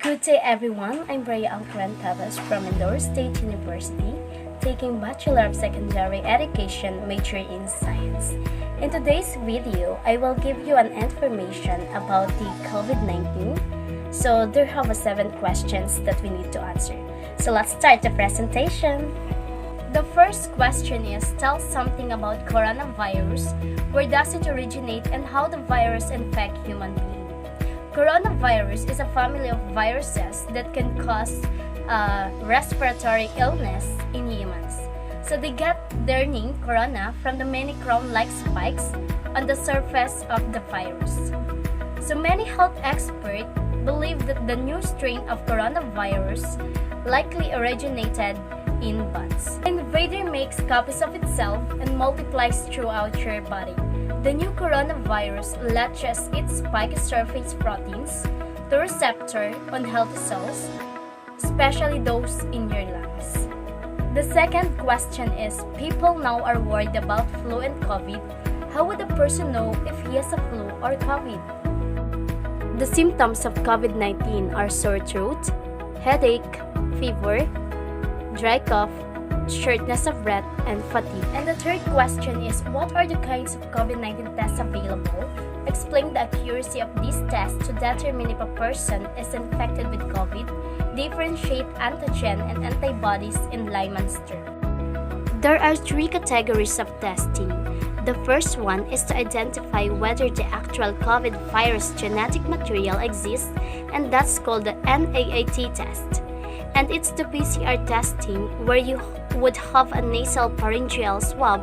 Good day everyone, I'm Brea Alcaran-Tavas from Mindoro State University, taking Bachelor of Secondary Education major in Science. In today's video, I will give you an information about the COVID-19. So there are 7 questions that we need to answer. So let's start the presentation. The first question is, tell something about coronavirus. Where does it originate and how the virus infect human beings? Coronavirus is a family of viruses that can cause respiratory illness in humans. So they get their name corona from the many crown-like spikes on the surface of the virus. So many health experts believe that the new strain of coronavirus likely originated in bats. The invader makes copies of itself and multiplies throughout your body. The new coronavirus latches its spike surface proteins to receptor on healthy cells, especially those in your lungs. The second question is, people now are worried about flu and COVID. How would a person know if he has a flu or COVID? The symptoms of COVID-19 are sore throat, headache, fever, dry cough, shortness of breath, and fatigue. And the third question is, what are the kinds of COVID-19 tests available? Explain the accuracy of these tests to determine if a person is infected with COVID. Differentiate antigen and antibodies in layman's terms. There are 3 categories of testing. The first one is to identify whether the actual COVID virus genetic material exists, and that's called the NAAT test. And it's the PCR testing where you would have a nasal pharyngeal swab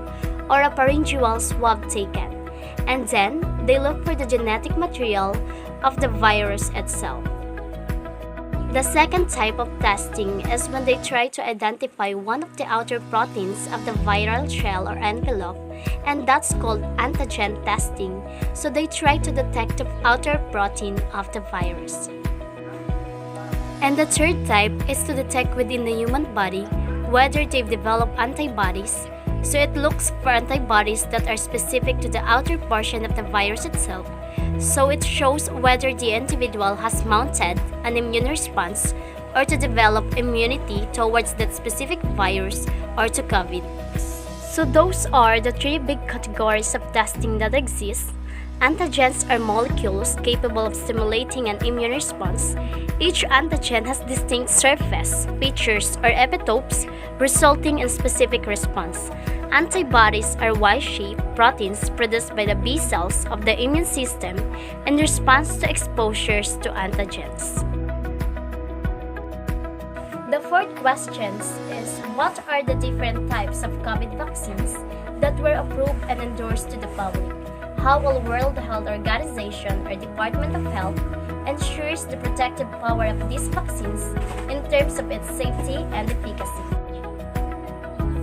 or a pharyngeal swab taken. And then, they look for the genetic material of the virus itself. The second type of testing is when they try to identify one of the outer proteins of the viral shell or envelope, and that's called antigen testing. So they try to detect the outer protein of the virus. And the third type is to detect within the human body whether they've developed antibodies. So it looks for antibodies that are specific to the outer portion of the virus itself. So it shows whether the individual has mounted an immune response or to develop immunity towards that specific virus or to COVID. So those are the 3 big categories of testing that exist. Antigens are molecules capable of stimulating an immune response. Each antigen has distinct surface, features, or epitopes, resulting in specific response. Antibodies are Y-shaped proteins produced by the B cells of the immune system in response to exposures to antigens. The fourth question is, what are the different types of COVID vaccines that were approved and endorsed to the public? How will World Health Organization or Department of Health ensures the protective power of these vaccines in terms of its safety and efficacy?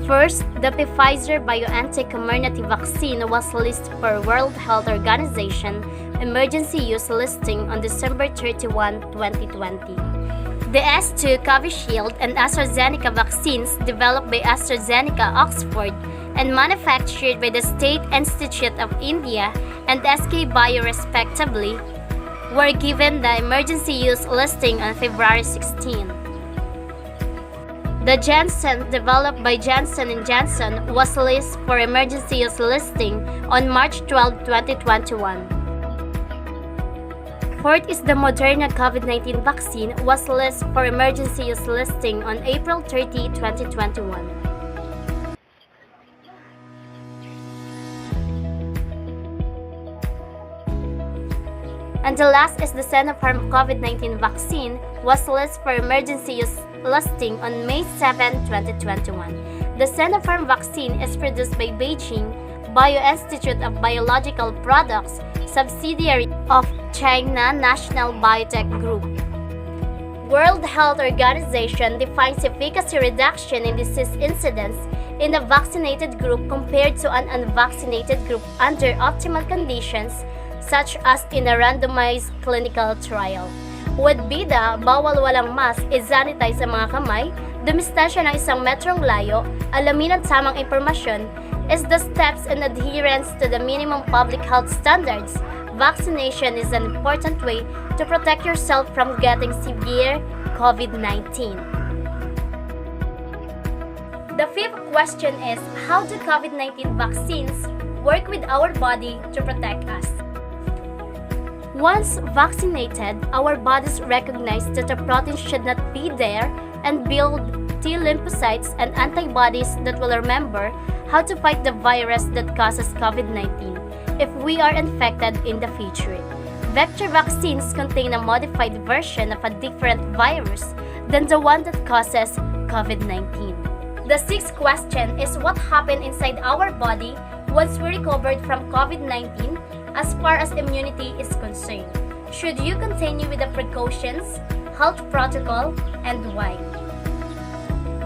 First, the Pfizer-BioNTech Comirnaty vaccine was listed for World Health Organization emergency use listing on December 31, 2020. The S2 Covishield and AstraZeneca vaccines developed by AstraZeneca Oxford and manufactured by the State Institute of India and SK Bio respectively, were given the emergency use listing on February 16. The Janssen, developed by Johnson & Johnson, was listed for emergency use listing on March 12, 2021. Fourth is the Moderna COVID-19 vaccine was listed for emergency use listing on April 30, 2021. And the last is the Sinopharm COVID-19 vaccine was listed for emergency use listing on May 7, 2021. The Sinopharm vaccine is produced by Beijing Bio-Institute of Biological Products, subsidiary of China National Biotech Group. World Health Organization defines efficacy reduction in disease incidence in the vaccinated group compared to an unvaccinated group under optimal conditions such as in a randomized clinical trial. With bida, bawal walang mask, i-sanitize ang mga kamay, dumistansya ng 1 metrong layo, alamin ang tamang impormasyon, is the steps and adherence to the minimum public health standards vaccination is an important way to protect yourself from getting severe COVID-19. The fifth question is, how do COVID-19 vaccines work with our body to protect us? Once vaccinated, our bodies recognize that a protein should not be there and build T lymphocytes and antibodies that will remember how to fight the virus that causes COVID-19 if we are infected in the future. Vector vaccines contain a modified version of a different virus than the one that causes COVID-19. The sixth question is, what happened inside our body once we recovered from COVID-19 as far as immunity is concerned? Should you continue with the precautions, health protocol, and why?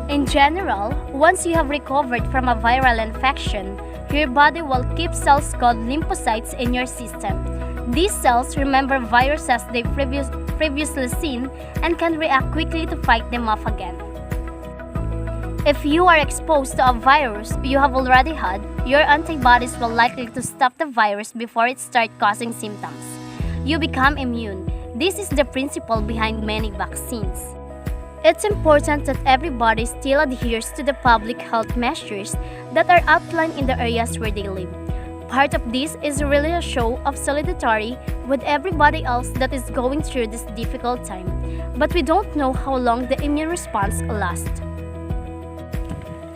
In general, once you have recovered from a viral infection, your body will keep cells called lymphocytes in your system. These cells remember viruses they've previously seen and can react quickly to fight them off again. If you are exposed to a virus you have already had, your antibodies will likely to stop the virus before it starts causing symptoms. You become immune. This is the principle behind many vaccines. It's important that everybody still adheres to the public health measures that are outlined in the areas where they live. Part of this is really a show of solidarity with everybody else that is going through this difficult time, but we don't know how long the immune response lasts.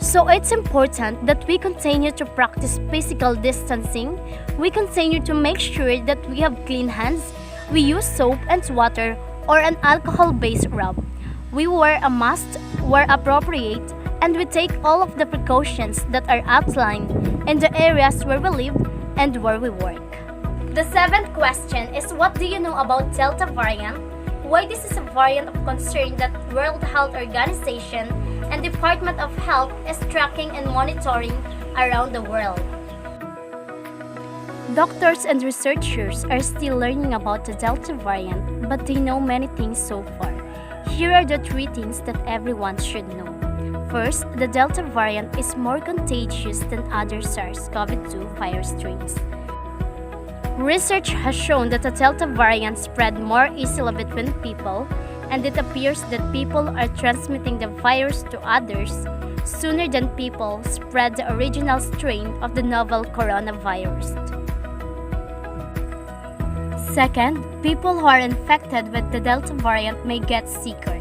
So it's important that we continue to practice physical distancing, we continue to make sure that we have clean hands, we use soap and water or an alcohol-based rub. We wear a mask where appropriate, and we take all of the precautions that are outlined in the areas where we live and where we work. The seventh question is, what do you know about Delta variant? Why this is a variant of concern that World Health Organization and Department of Health is tracking and monitoring around the world. Doctors and researchers are still learning about the Delta variant, but they know many things so far. Here are the 3 things that everyone should know. First, the Delta variant is more contagious than other SARS-CoV-2 virus strains. Research has shown that the Delta variant spread more easily between people, and it appears that people are transmitting the virus to others sooner than people spread the original strain of the novel coronavirus. Second, people who are infected with the Delta variant may get sicker.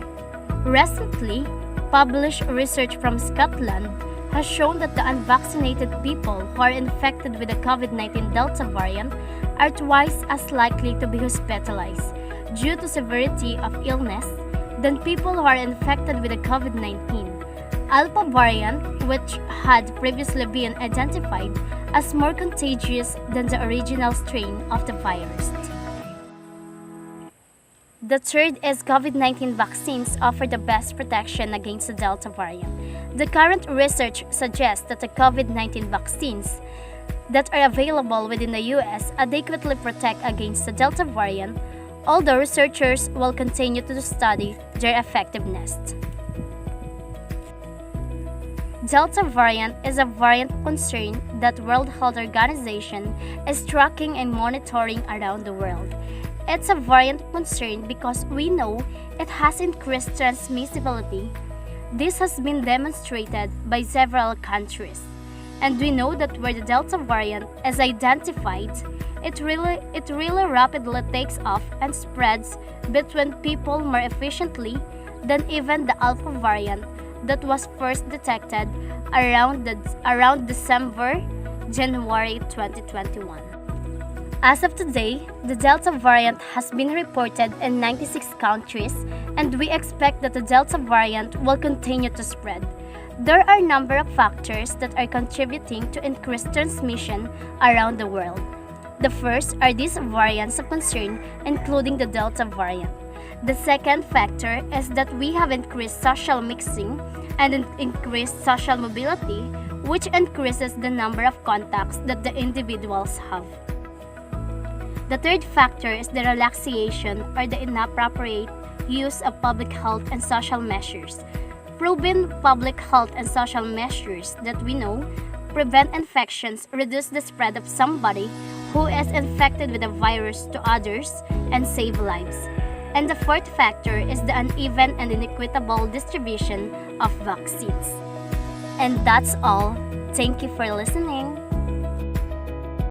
Recently, published research from Scotland has shown that the unvaccinated people who are infected with the COVID-19 Delta variant are twice as likely to be hospitalized due to severity of illness than people who are infected with the COVID-19 Alpha variant, which had previously been identified as more contagious than the original strain of the virus. The third is COVID-19 vaccines offer the best protection against the Delta variant. The current research suggests that the COVID-19 vaccines that are available within the US adequately protect against the Delta variant, although researchers will continue to study their effectiveness. Delta variant is a variant of concern that World Health Organization is tracking and monitoring around the world. It's a variant of concern because we know it has increased transmissibility. This has been demonstrated by several countries. And we know that where the Delta variant is identified, it really rapidly takes off and spreads between people more efficiently than even the Alpha variant that was first detected around December, January 2021. As of today, the Delta variant has been reported in 96 countries, and we expect that the Delta variant will continue to spread. There are a number of factors that are contributing to increased transmission around the world. The first are these variants of concern, including the Delta variant. The second factor is that we have increased social mixing and increased social mobility, which increases the number of contacts that the individuals have. The third factor is the relaxation or the inappropriate use of public health and social measures. Proven public health and social measures that we know prevent infections, reduce the spread of somebody who is infected with the virus to others and save lives. And the fourth factor is the uneven and inequitable distribution of vaccines. And that's all. Thank you for listening.